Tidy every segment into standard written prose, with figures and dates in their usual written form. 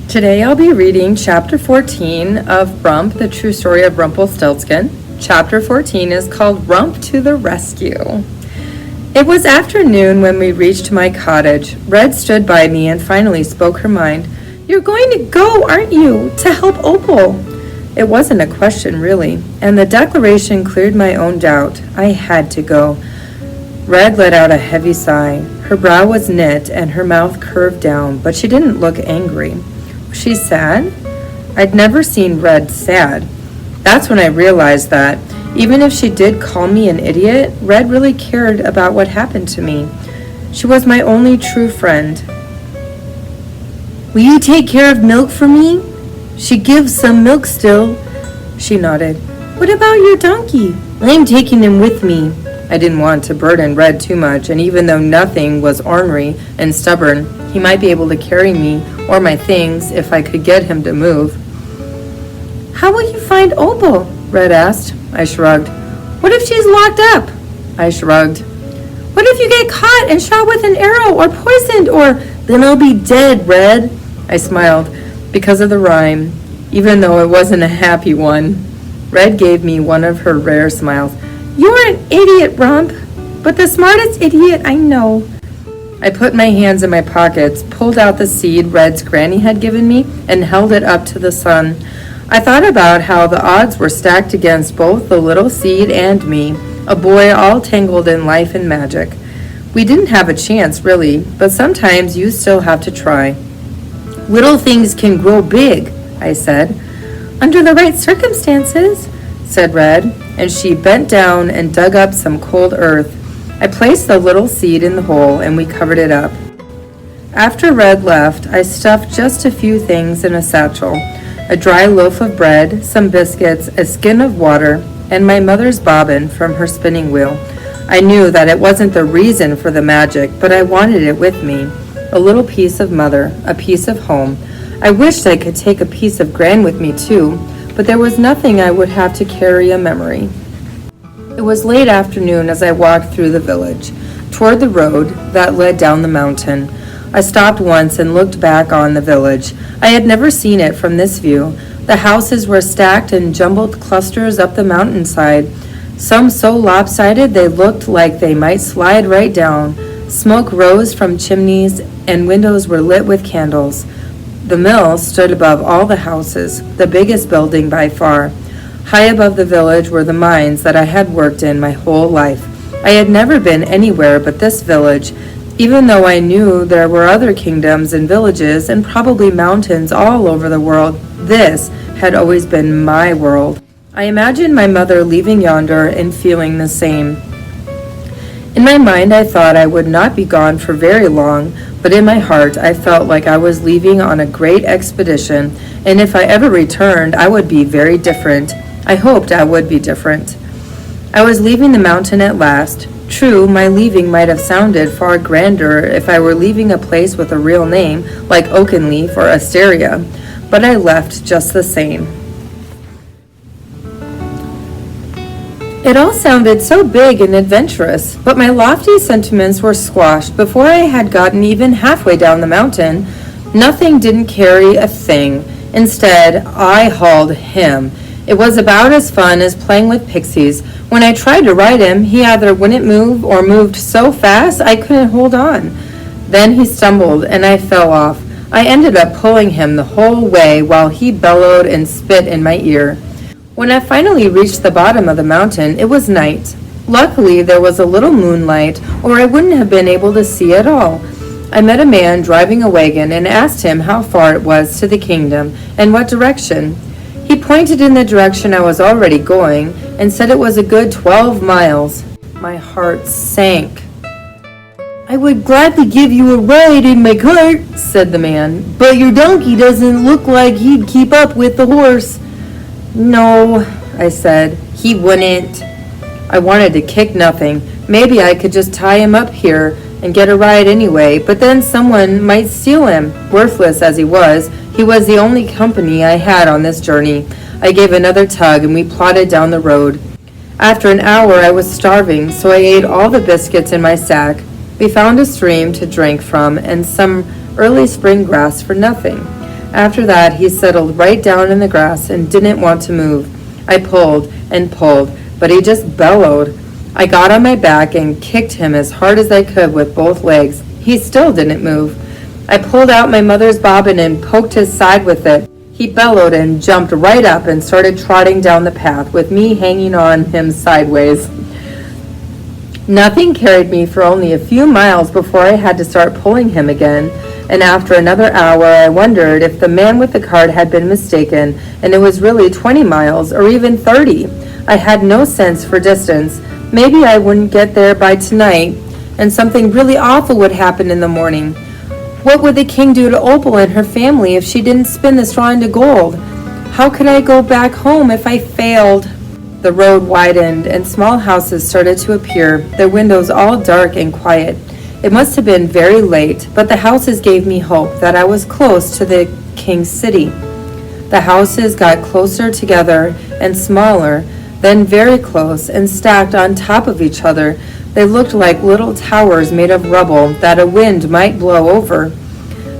Today I'll be reading Chapter 14 of Rump, the True Story of Rumpelstiltskin. Chapter 14 is called Rump to the Rescue. It was afternoon when we reached my cottage. Red stood by me and finally spoke her mind. "You're going to go, aren't you, to help Opal?" It wasn't a question, really, and the declaration cleared my own doubt. I had to go. Red let out a heavy sigh. Her brow was knit and her mouth curved down, but she didn't look angry. Was she sad? I'd never seen Red sad. That's when I realized that, even if she did call me an idiot, Red really cared about what happened to me. She was my only true friend. "Will you take care of Milk for me? She gives some milk still." She nodded. "What about your donkey?" "I'm taking him with me." I didn't want to burden Red too much, and even though nothing was ornery and stubborn, he might be able to carry me or my things if I could get him to move. "How will you find Opal?" Red asked. I shrugged. "What if she's locked up?" I shrugged. "What if you get caught and shot with an arrow or poisoned or—" "Then I'll be dead, Red." I smiled because of the rhyme, even though it wasn't a happy one. Red gave me one of her rare smiles. "You're an idiot, Rump, but the smartest idiot I know." I put my hands in my pockets, pulled out the seed Red's granny had given me, and held it up to the sun. I thought about how the odds were stacked against both the little seed and me, a boy all tangled in life and magic. We didn't have a chance, really, but sometimes you still have to try. "Little things can grow big," I said. "Under the right circumstances," said Red, and she bent down and dug up some cold earth. I placed the little seed in the hole and we covered it up. After Red left, I stuffed just a few things in a satchel. A dry loaf of bread, some biscuits, a skin of water, and my mother's bobbin from her spinning wheel. I knew that it wasn't the reason for the magic, but I wanted it with me. A little piece of mother, a piece of home. I wished I could take a piece of Gran with me too, but there was nothing I would have to carry a memory. It was late afternoon as I walked through the village, toward the road that led down the mountain. I stopped once and looked back on the village. I had never seen it from this view. The houses were stacked in jumbled clusters up the mountainside, some so lopsided they looked like they might slide right down. Smoke rose from chimneys and windows were lit with candles. The mill stood above all the houses, the biggest building by far. High above the village were the mines that I had worked in my whole life. I had never been anywhere but this village, even though I knew there were other kingdoms and villages and probably mountains all over the world. This had always been my world. I imagined my mother leaving yonder and feeling the same. In my mind, I thought I would not be gone for very long, but in my heart, I felt like I was leaving on a great expedition, and if I ever returned, I would be very different. I hoped I would be different. I was leaving the mountain at last. True, my leaving might have sounded far grander if I were leaving a place with a real name, like Oakenleaf or Asteria, but I left just the same. It all sounded so big and adventurous, but my lofty sentiments were squashed before I had gotten even halfway down the mountain. Nothing didn't carry a thing. Instead, I hauled him. It was about as fun as playing with pixies. When I tried to ride him, he either wouldn't move or moved so fast I couldn't hold on. Then he stumbled and I fell off. I ended up pulling him the whole way while he bellowed and spit in my ear. When I finally reached the bottom of the mountain, it was night. Luckily, there was a little moonlight, or I wouldn't have been able to see at all. I met a man driving a wagon and asked him how far it was to the kingdom and what direction. He pointed in the direction I was already going and said it was a good 12 miles. My heart sank. "I would gladly give you a ride in my cart," said the man, "but your donkey doesn't look like he'd keep up with the horse." "No," I said, "he wouldn't." I wanted to kick nothing. Maybe I could just tie him up here and get a ride anyway, but then someone might steal him. Worthless as he was the only company I had on this journey. I gave another tug and we plodded down the road. After an hour I was starving, so I ate all the biscuits in my sack. We found a stream to drink from and some early spring grass for nothing. After that, he settled right down in the grass and didn't want to move. I pulled and pulled, but he just bellowed. I got on my back and kicked him as hard as I could with both legs. He still didn't move. I pulled out my mother's bobbin and poked his side with it. He bellowed and jumped right up and started trotting down the path with me hanging on him sideways. Nothing carried me for only a few miles before I had to start pulling him again, and after another hour I wondered if the man with the cart had been mistaken and it was really 20 miles or even 30. I had no sense for distance. Maybe I wouldn't get there by tonight, and something really awful would happen in the morning. What would the king do to Opal and her family if she didn't spin the straw into gold? How could I go back home if I failed? The road widened and small houses started to appear, their windows all dark and quiet. It must have been very late, but the houses gave me hope that I was close to the king's city. The houses got closer together and smaller, then very close and stacked on top of each other. They looked like little towers made of rubble that a wind might blow over.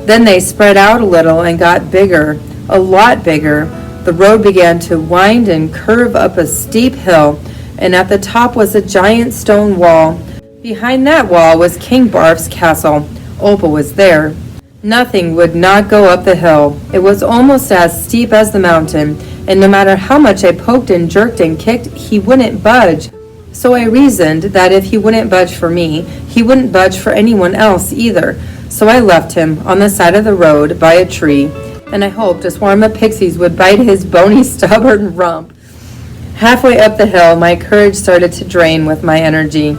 Then they spread out a little and got bigger, a lot bigger. The road began to wind and curve up a steep hill, and at the top was a giant stone wall. Behind that wall was King Barf's castle. Opal was there. Nothing would not go up the hill. It was almost as steep as the mountain, and no matter how much I poked and jerked and kicked, he wouldn't budge. So I reasoned that if he wouldn't budge for me, he wouldn't budge for anyone else either. So I left him on the side of the road by a tree, and I hoped a swarm of pixies would bite his bony, stubborn rump. Halfway up the hill, my courage started to drain with my energy.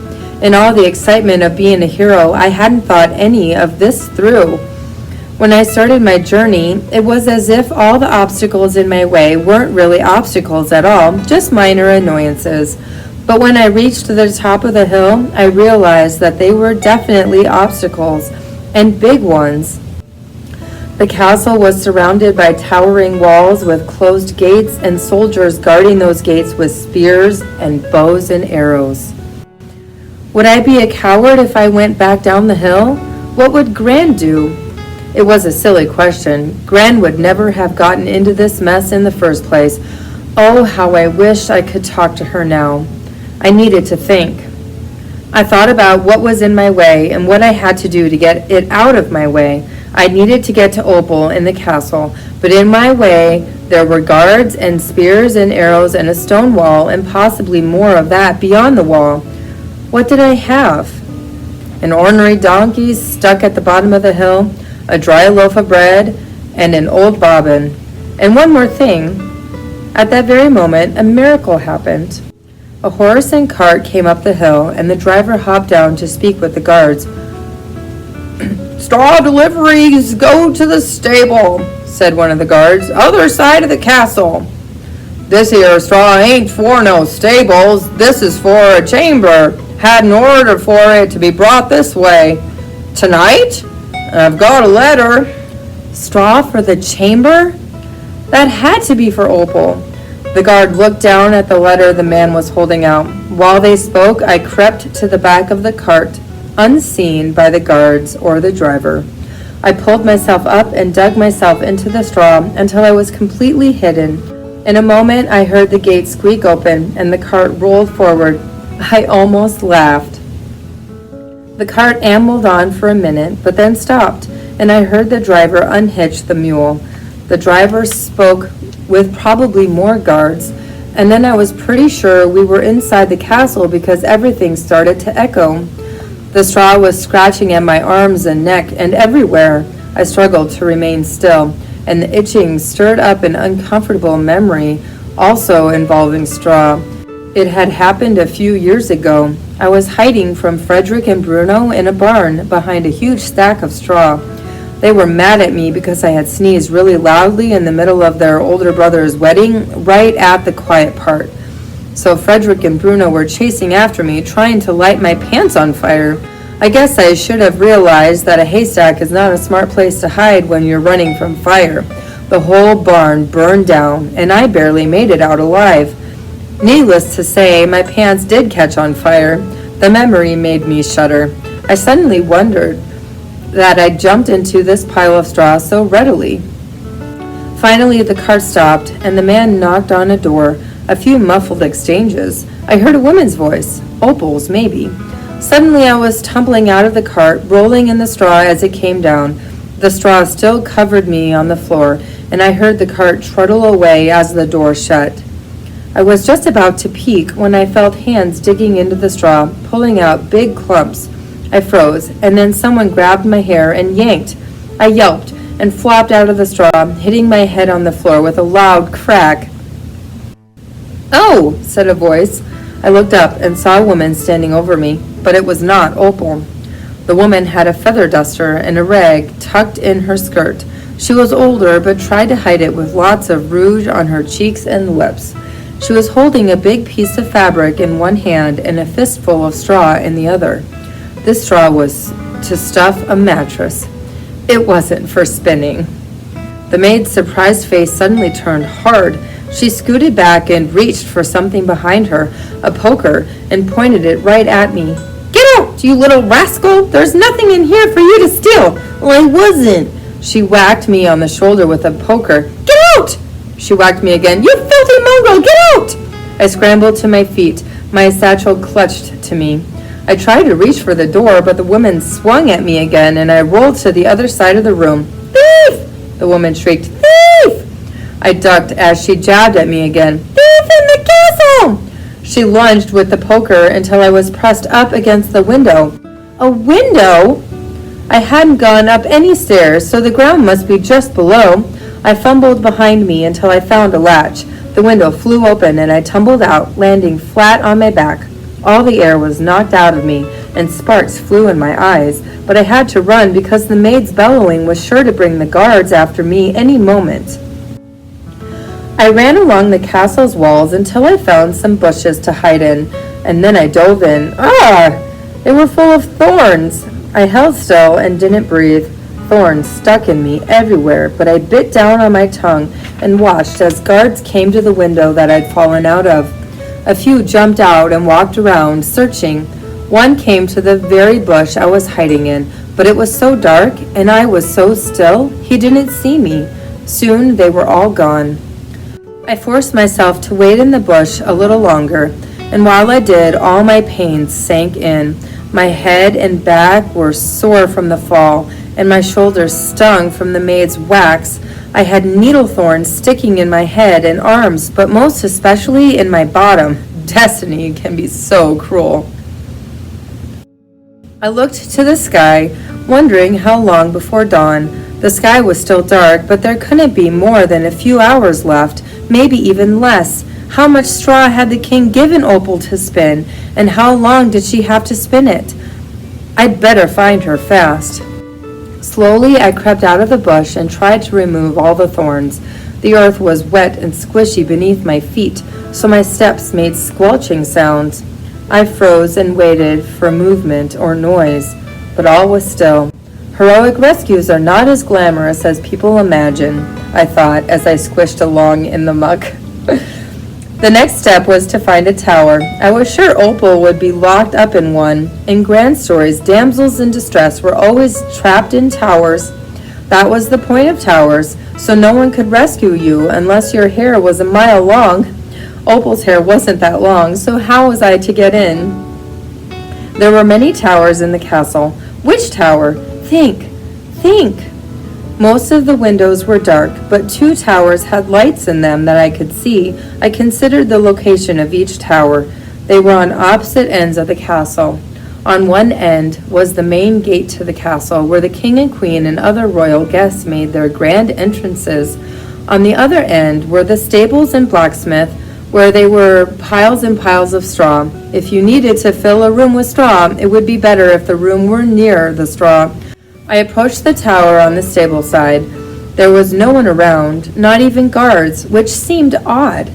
In all the excitement of being a hero, I hadn't thought any of this through. When I started my journey, it was as if all the obstacles in my way weren't really obstacles at all, just minor annoyances. But when I reached the top of the hill, I realized that they were definitely obstacles, and big ones. The castle was surrounded by towering walls with closed gates and soldiers guarding those gates with spears and bows and arrows. Would I be a coward if I went back down the hill? What would Gran do? It was a silly question. Gran would never have gotten into this mess in the first place. Oh, how I wished I could talk to her now. I needed to think. I thought about what was in my way and what I had to do to get it out of my way. I needed to get to Opal in the castle, but in my way there were guards and spears and arrows and a stone wall and possibly more of that beyond the wall. What did I have? An ornery donkey stuck at the bottom of the hill, a dry loaf of bread, and an old bobbin. And one more thing. At that very moment, a miracle happened. A horse and cart came up the hill, and the driver hopped down to speak with the guards. "Straw deliveries go to the stable," said one of the guards. "Other side of the castle." "This here straw ain't for no stables. This is for a chamber. Had an order for it to be brought this way. Tonight? I've got a letter." Straw for the chamber? That had to be for Opal. The guard looked down at the letter the man was holding out. While they spoke, I crept to the back of the cart, unseen by the guards or the driver. I pulled myself up and dug myself into the straw until I was completely hidden. In a moment, I heard the gate squeak open and the cart rolled forward. I almost laughed. The cart ambled on for a minute, but then stopped, and I heard the driver unhitch the mule. The driver spoke with probably more guards, and then I was pretty sure we were inside the castle because everything started to echo. The straw was scratching at my arms and neck and everywhere. I struggled to remain still, and the itching stirred up an uncomfortable memory, also involving straw. It had happened a few years ago. I was hiding from Frederick and Bruno in a barn behind a huge stack of straw. They were mad at me because I had sneezed really loudly in the middle of their older brother's wedding, right at the quiet part. So Frederick and Bruno were chasing after me, trying to light my pants on fire. I guess I should have realized that a haystack is not a smart place to hide when you're running from fire. The whole barn burned down, and I barely made it out alive. Needless to say, my pants did catch on fire. The memory made me shudder. I suddenly wondered that I jumped into this pile of straw so readily. Finally, the cart stopped, and the man knocked on a door. A few muffled exchanges. I heard a woman's voice. Opal's, maybe. Suddenly, I was tumbling out of the cart, rolling in the straw as it came down. The straw still covered me on the floor, and I heard the cart trundle away as the door shut. I was just about to peek when I felt hands digging into the straw, pulling out big clumps. I froze, and then someone grabbed my hair and yanked. I yelped and flopped out of the straw, hitting my head on the floor with a loud crack. "Oh," said a voice. I looked up and saw a woman standing over me, but it was not Opal. The woman had a feather duster and a rag tucked in her skirt. She was older, but tried to hide it with lots of rouge on her cheeks and lips. She was holding a big piece of fabric in one hand and a fistful of straw in the other. This straw was to stuff a mattress. It wasn't for spinning. The maid's surprised face suddenly turned hard. She scooted back and reached for something behind her, a poker, and pointed it right at me. "Get out, you little rascal! There's nothing in here for you to steal!" "Well, I wasn't." She whacked me on the shoulder with a poker. "Get out!" She whacked me again. "You filthy mongrel, get out!" I scrambled to my feet, my satchel clutched to me. I tried to reach for the door, but the woman swung at me again, and I rolled to the other side of the room. "Thief!" the woman shrieked. "Thief!" I ducked as she jabbed at me again. "Thief in the castle!" She lunged with the poker until I was pressed up against the window. A window? I hadn't gone up any stairs, so the ground must be just below. I fumbled behind me until I found a latch. The window flew open and I tumbled out, landing flat on my back. All the air was knocked out of me, and sparks flew in my eyes, but I had to run because the maid's bellowing was sure to bring the guards after me any moment. I ran along the castle's walls until I found some bushes to hide in, and then I dove in. Ah! They were full of thorns. I held still and didn't breathe. Thorns stuck in me everywhere, but I bit down on my tongue and watched as guards came to the window that I'd fallen out of. A few jumped out and walked around, searching. One came to the very bush I was hiding in, but it was so dark and I was so still, he didn't see me. Soon they were all gone. I forced myself to wait in the bush a little longer, and while I did, all my pains sank in. My head and back were sore from the fall, and my shoulders stung from the maid's whacks. I had needle thorns sticking in my head and arms, but most especially in my bottom. Destiny can be so cruel. I looked to the sky, wondering how long before dawn. The sky was still dark, but there couldn't be more than a few hours left, maybe even less. How much straw had the king given Opal to spin, and how long did she have to spin it? I'd better find her fast. Slowly I crept out of the bush and tried to remove all the thorns. The earth was wet and squishy beneath my feet, so my steps made squelching sounds. I froze and waited for movement or noise, but all was still. Heroic rescues are not as glamorous as people imagine, I thought as I squished along in the muck. The next step was to find a tower. I was sure Opal would be locked up in one. In grand stories, damsels in distress were always trapped in towers. That was the point of towers, so no one could rescue you unless your hair was a mile long. Opal's hair wasn't that long, so how was I to get in? There were many towers in the castle. Which tower? Think. Most of the windows were dark, but 2 towers had lights in them that I could see. I considered the location of each tower. They were on opposite ends of the castle. On one end was the main gate to the castle, where the king and queen and other royal guests made their grand entrances. On the other end were the stables and blacksmith, where they were piles and piles of straw. If you needed to fill a room with straw, it would be better if the room were near the straw. I approached the tower on the stable side. There was no one around, not even guards, which seemed odd.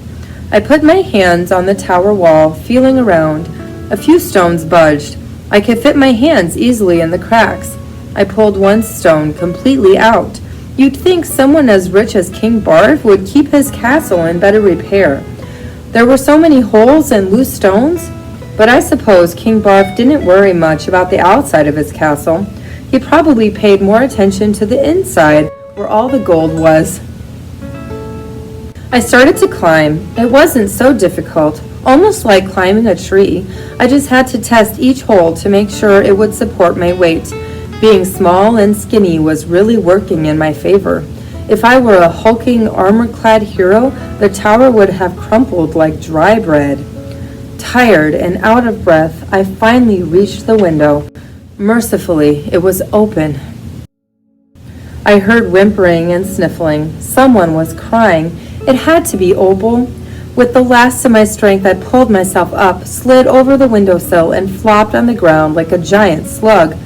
I put my hands on the tower wall, feeling around. A few stones budged. I could fit my hands easily in the cracks. I pulled one stone completely out. You'd think someone as rich as King Barf would keep his castle in better repair. There were so many holes and loose stones, but I suppose King Barf didn't worry much about the outside of his castle. He probably paid more attention to the inside, where all the gold was. I started to climb. It wasn't so difficult, almost like climbing a tree. I just had to test each hole to make sure it would support my weight. Being small and skinny was really working in my favor. If I were a hulking, armor-clad hero, the tower would have crumpled like dry bread. Tired and out of breath, I finally reached the window. Mercifully, it was open. I heard whimpering and sniffling. Someone was crying. It had to be Opal. With the last of my strength, I pulled myself up, slid over the windowsill, and flopped on the ground like a giant slug.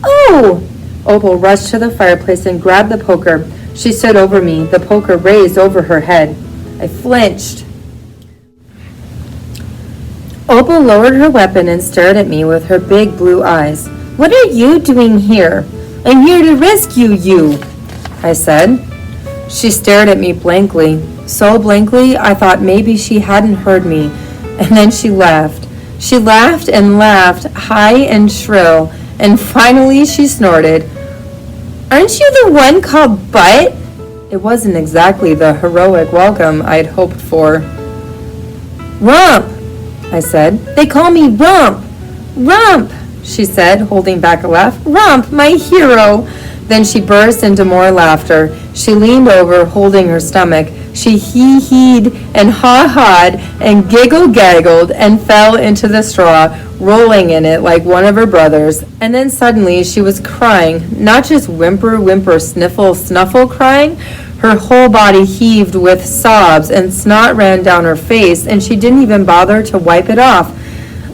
"Oh!" Opal rushed to the fireplace and grabbed the poker. She stood over me, the poker raised over her head. I flinched. Opal lowered her weapon and stared at me with her big blue eyes. "What are you doing here?" "I'm here to rescue you," I said. She stared at me blankly, so blankly I thought maybe she hadn't heard me, and then she laughed. She laughed and laughed, high and shrill, and finally she snorted. "Aren't you the one called Butt?" It wasn't exactly the heroic welcome I'd hoped for. "Rump," I said. "They call me Rump." "Rump," she said, holding back a laugh. "Rump, my hero." Then she burst into more laughter. She leaned over, holding her stomach. She hee-heed and ha-ha'd and giggle-gaggled and fell into the straw, rolling in it like one of her brothers. And then suddenly she was crying, not just whimper, whimper, sniffle, snuffle crying. Her whole body heaved with sobs and snot ran down her face, and she didn't even bother to wipe it off.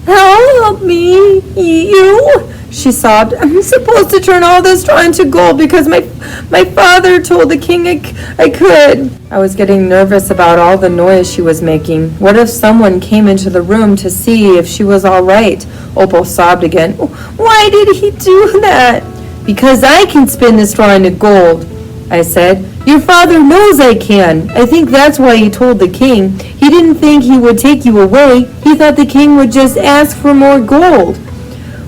"Help me, you," she sobbed. "I'm supposed to turn all this straw into gold because my father told the king I could." I was getting nervous about all the noise she was making. What if someone came into the room to see if she was all right? Opal sobbed again. "Why did he do that?" "Because I can spin the straw into gold," I said. "Your father knows I can. I think that's why he told the king. He didn't think he would take you away. He thought the king would just ask for more gold."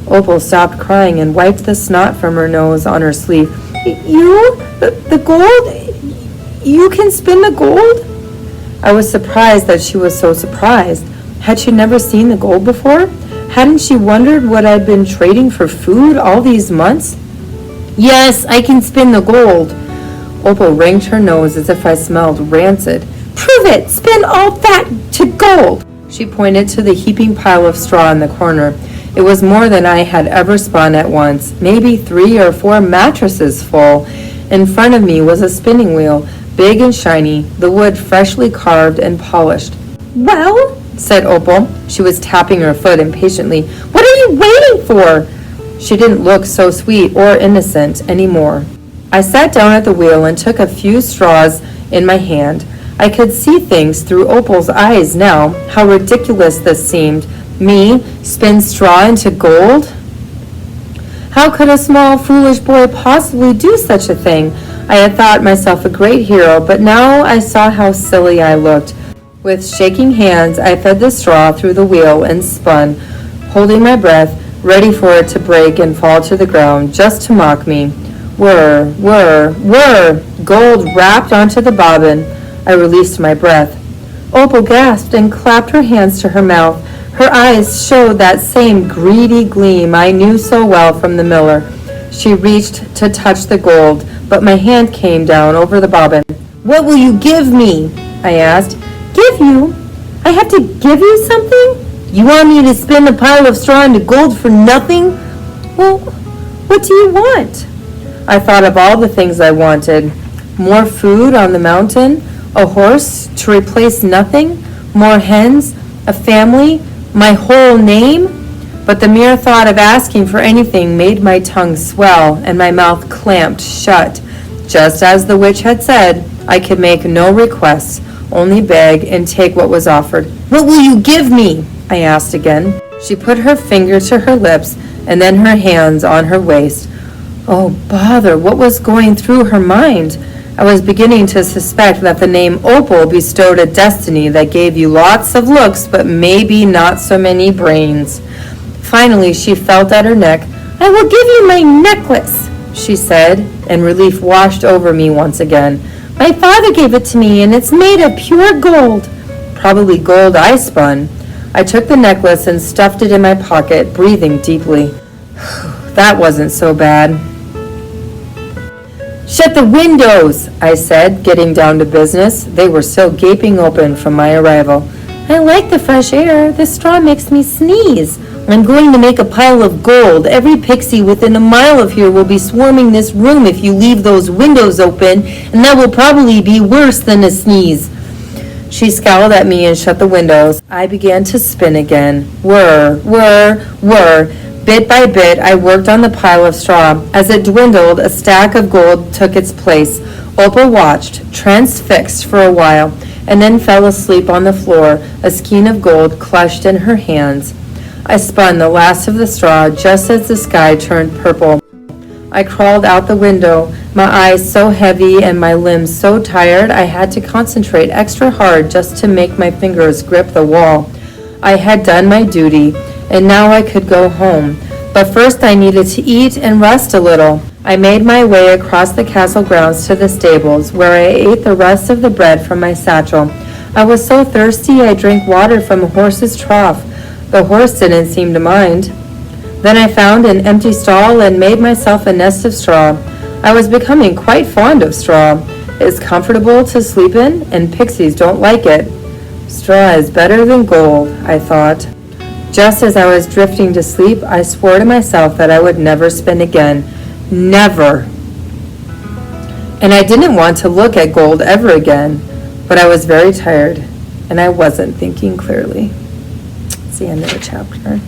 Opal stopped crying and wiped the snot from her nose on her sleeve. "You? The gold? You can spin the gold?" I was surprised that she was so surprised. Had she never seen the gold before? Hadn't she wondered what I'd been trading for food all these months? "Yes, I can spin the gold." Opal wringed her nose as if I smelled rancid. "Prove it! Spin all that to gold!" She pointed to the heaping pile of straw in the corner. It was more than I had ever spun at once, maybe 3 or 4 mattresses full. In front of me was a spinning wheel, big and shiny, the wood freshly carved and polished. "Well," said Opal. She was tapping her foot impatiently. "What are you waiting for?" She didn't look so sweet or innocent anymore. I sat down at the wheel and took a few straws in my hand. I could see things through Opal's eyes now. How ridiculous this seemed. Me, spin straw into gold? How could a small, foolish boy possibly do such a thing? I had thought myself a great hero, but now I saw how silly I looked. With shaking hands, I fed the straw through the wheel and spun, holding my breath, ready for it to break and fall to the ground, just to mock me. Whir, whir, whir! Gold rapped onto the bobbin. I released my breath. Opal gasped and clapped her hands to her mouth. Her eyes showed that same greedy gleam I knew so well from the miller. She reached to touch the gold, but my hand came down over the bobbin. "What will you give me?" I asked. "Give you? I have to give you something? You want me to spin a pile of straw into gold for nothing? Well, what do you want?" I thought of all the things I wanted. More food on the mountain, a horse to replace nothing, more hens, a family, my whole name. But the mere thought of asking for anything made my tongue swell and my mouth clamped shut. Just as the witch had said, I could make no requests, only beg and take what was offered. "What will you give me?" I asked again. She put her finger to her lips and then her hands on her waist. Oh, bother, what was going through her mind? I was beginning to suspect that the name Opal bestowed a destiny that gave you lots of looks, but maybe not so many brains. Finally, she felt at her neck. "I will give you my necklace," she said, and relief washed over me once again. My father gave it to me, and it's made of pure gold. Probably gold I spun. I took the necklace and stuffed it in my pocket, breathing deeply. That wasn't so bad. Shut the windows, I said, getting down to business. They were still gaping open from my arrival. I like the fresh air. This straw makes me sneeze. I'm going to make a pile of gold. Every pixie within a mile of here will be swarming this room if you leave those windows open, and that will probably be worse than a sneeze. She scowled at me and shut the windows. I began to spin again. Whir, whir, whir. Bit by bit, I worked on the pile of straw. As it dwindled, a stack of gold took its place. Opal watched, transfixed for a while, and then fell asleep on the floor, a skein of gold clutched in her hands. I spun the last of the straw just as the sky turned purple. I crawled out the window, my eyes so heavy and my limbs so tired I had to concentrate extra hard just to make my fingers grip the wall. I had done my duty, and now I could go home. But first I needed to eat and rest a little. I made my way across the castle grounds to the stables, where I ate the rest of the bread from my satchel. I was so thirsty I drank water from a horse's trough. The horse didn't seem to mind. Then I found an empty stall and made myself a nest of straw. I was becoming quite fond of straw. It's comfortable to sleep in, and pixies don't like it. Straw is better than gold, I thought. Just as I was drifting to sleep, I swore to myself that I would never spin again. Never. And I didn't want to look at gold ever again, but I was very tired, and I wasn't thinking clearly. That's the end of the chapter.